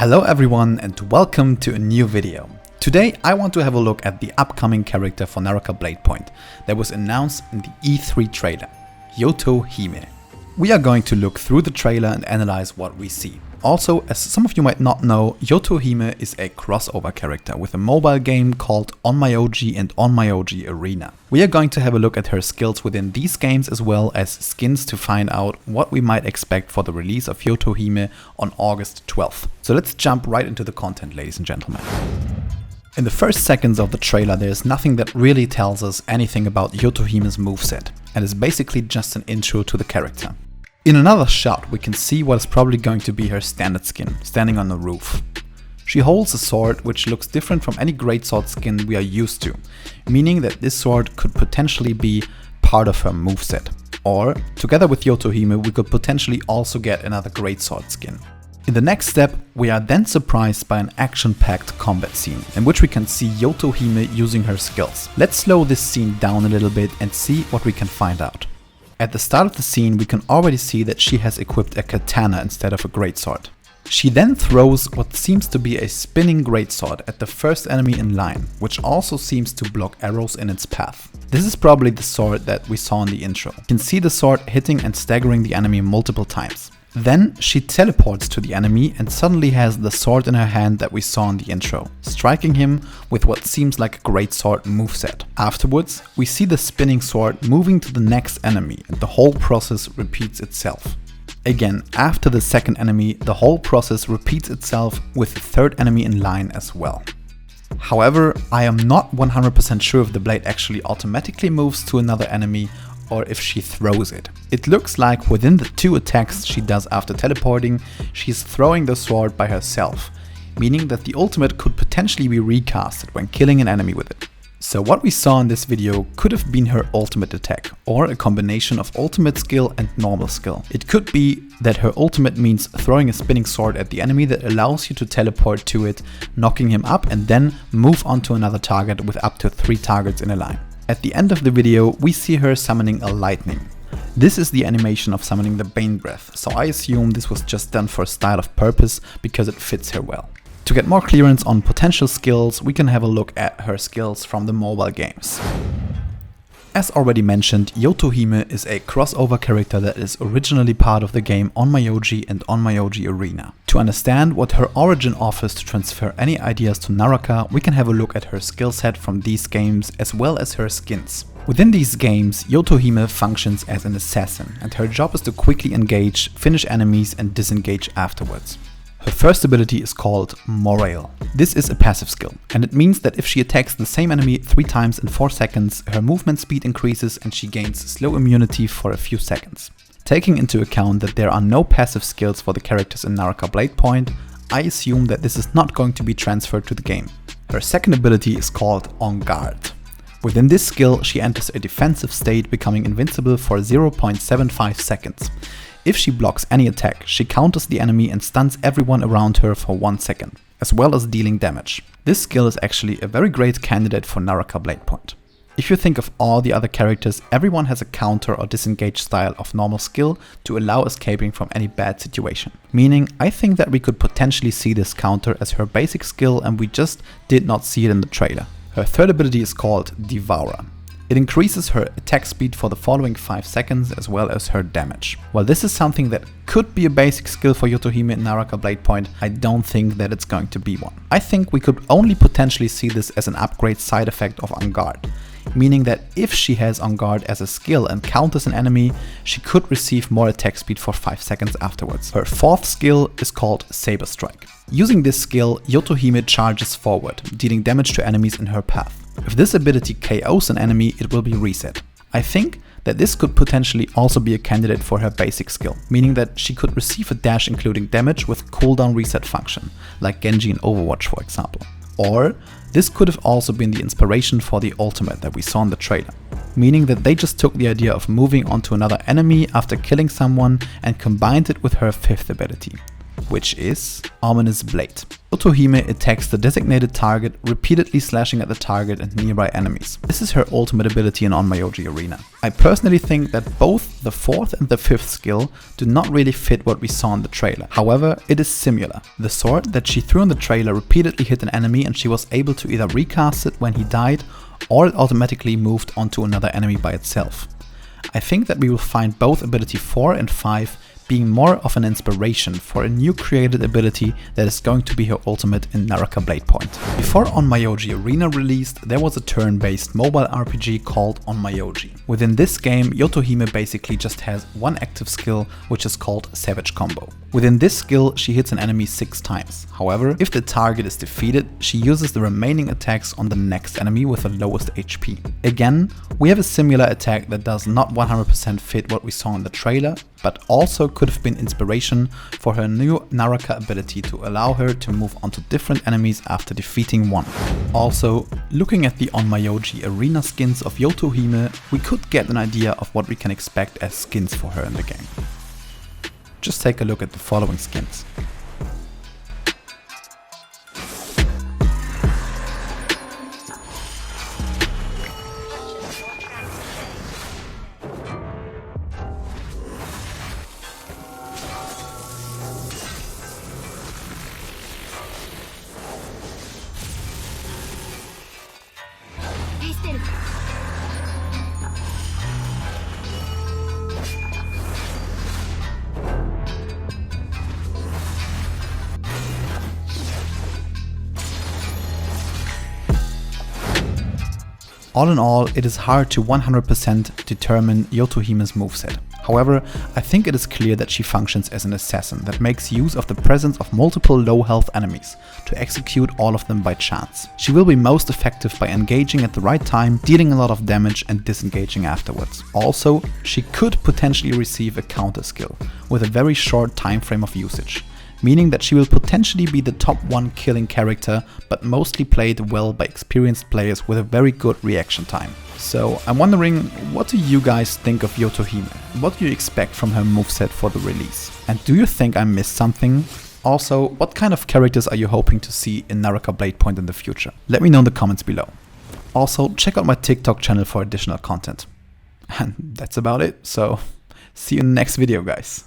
Hello everyone and welcome to a new video. Today I want to have a look at the upcoming character for Naraka Bladepoint that was announced in the E3 trailer, Yoto Hime. We are going to look through the trailer and analyze what we see. Also, as some of you might not know, Yoto Hime is a crossover character with a mobile game called Onmyoji and Onmyoji Arena. We are going to have a look at her skills within these games as well as skins to find out what we might expect for the release of Yoto Hime on August 12th. So let's jump right into the content, ladies and gentlemen. In the first seconds of the trailer, there is nothing that really tells us anything about Yoto Hime's moveset, and is basically just an intro to the character. In another shot, we can see what is probably going to be her standard skin, standing on the roof. She holds a sword which looks different from any greatsword skin we are used to, meaning that this sword could potentially be part of her moveset. Or, together with Yoto Hime, we could potentially also get another greatsword skin. In the next step, we are then surprised by an action-packed combat scene, in which we can see Yoto Hime using her skills. Let's slow this scene down a little bit and see what we can find out. At the start of the scene, we can already see that she has equipped a katana instead of a greatsword. She then throws what seems to be a spinning greatsword at the first enemy in line, which also seems to block arrows in its path. This is probably the sword that we saw in the intro. You can see the sword hitting and staggering the enemy multiple times. Then she teleports to the enemy and suddenly has the sword in her hand that we saw in the intro, striking him with what seems like a greatsword moveset. Afterwards, we see the spinning sword moving to the next enemy and the whole process repeats itself. Again, after the second enemy, the whole process repeats itself with the third enemy in line as well. However, I am not 100% sure if the blade actually automatically moves to another enemy or if she throws it. It looks like within the two attacks she does after teleporting, she's throwing the sword by herself, meaning that the ultimate could potentially be recasted when killing an enemy with it. So what we saw in this video could have been her ultimate attack, or a combination of ultimate skill and normal skill. It could be that her ultimate means throwing a spinning sword at the enemy that allows you to teleport to it, knocking him up and then move on to another target with up to 3 targets in a line. At the end of the video, we see her summoning a lightning. This is the animation of summoning the Bane Breath, so I assume this was just done for a style of purpose because it fits her well. To get more clearance on potential skills, we can have a look at her skills from the mobile games. As already mentioned, Yoto Hime is a crossover character that is originally part of the game Onmyoji and Onmyoji Arena. To understand what her origin offers to transfer any ideas to Naraka, we can have a look at her skill set from these games as well as her skins. Within these games, Yoto Hime functions as an assassin, and her job is to quickly engage, finish enemies and disengage afterwards. Her first ability is called Morale. This is a passive skill, and it means that if she attacks the same enemy 3 times in 4 seconds, her movement speed increases and she gains slow immunity for a few seconds. Taking into account that there are no passive skills for the characters in Naraka Bladepoint, I assume that this is not going to be transferred to the game. Her second ability is called On Guard. Within this skill, she enters a defensive state, becoming invincible for 0.75 seconds. If she blocks any attack, she counters the enemy and stuns everyone around her for 1 second, as well as dealing damage. This skill is actually a very great candidate for Naraka Bladepoint. If you think of all the other characters, everyone has a counter or disengage style of normal skill to allow escaping from any bad situation. Meaning, I think that we could potentially see this counter as her basic skill and we just did not see it in the trailer. Her third ability is called Devourer. It increases her attack speed for the following 5 seconds as well as her damage. While this is something that could be a basic skill for Yoto Hime in Naraka Bladepoint, I don't think that it's going to be one. I think we could only potentially see this as an upgrade side effect of On Guard, meaning that if she has On Guard as a skill and counters an enemy, she could receive more attack speed for 5 seconds afterwards. Her fourth skill is called Saber Strike. Using this skill, Yoto Hime charges forward, dealing damage to enemies in her path. If this ability KOs an enemy, it will be reset. I think that this could potentially also be a candidate for her basic skill, meaning that she could receive a dash including damage with cooldown reset function, like Genji in Overwatch for example. Or this could have also been the inspiration for the ultimate that we saw in the trailer, meaning that they just took the idea of moving on to another enemy after killing someone and combined it with her fifth ability, which is Ominous Blade. Yoto Hime attacks the designated target, repeatedly slashing at the target and nearby enemies. This is her ultimate ability in Onmyoji Arena. I personally think that both the 4th and the 5th skill do not really fit what we saw in the trailer. However, it is similar. The sword that she threw in the trailer repeatedly hit an enemy and she was able to either recast it when he died or it automatically moved onto another enemy by itself. I think that we will find both ability 4 and 5 being more of an inspiration for a new created ability that is going to be her ultimate in Naraka Bladepoint. Before Onmyoji Arena released, there was a turn-based mobile RPG called Onmyoji. Within this game, Yoto Hime basically just has one active skill, which is called Savage Combo. Within this skill, she hits an enemy 6 times. However, if the target is defeated, she uses the remaining attacks on the next enemy with the lowest HP. Again, we have a similar attack that does not 100% fit what we saw in the trailer, but also could have been inspiration for her new Naraka ability to allow her to move onto different enemies after defeating one. Also, looking at the Onmyoji Arena skins of Yoto Hime, we could get an idea of what we can expect as skins for her in the game. Just take a look at the following skins. All in all, it is hard to 100% determine Yoto Hime's moveset. However, I think it is clear that she functions as an assassin that makes use of the presence of multiple low health enemies to execute all of them by chance. She will be most effective by engaging at the right time, dealing a lot of damage and disengaging afterwards. Also, she could potentially receive a counter skill with a very short time frame of usage, meaning that she will potentially be the top 1 killing character, but mostly played well by experienced players with a very good reaction time. So I'm wondering, what do you guys think of Yoto Hime? What do you expect from her moveset for the release? And do you think I missed something? Also, what kind of characters are you hoping to see in Naraka Bladepoint in the future? Let me know in the comments below. Also, check out my TikTok channel for additional content. And that's about it, so see you in the next video, guys.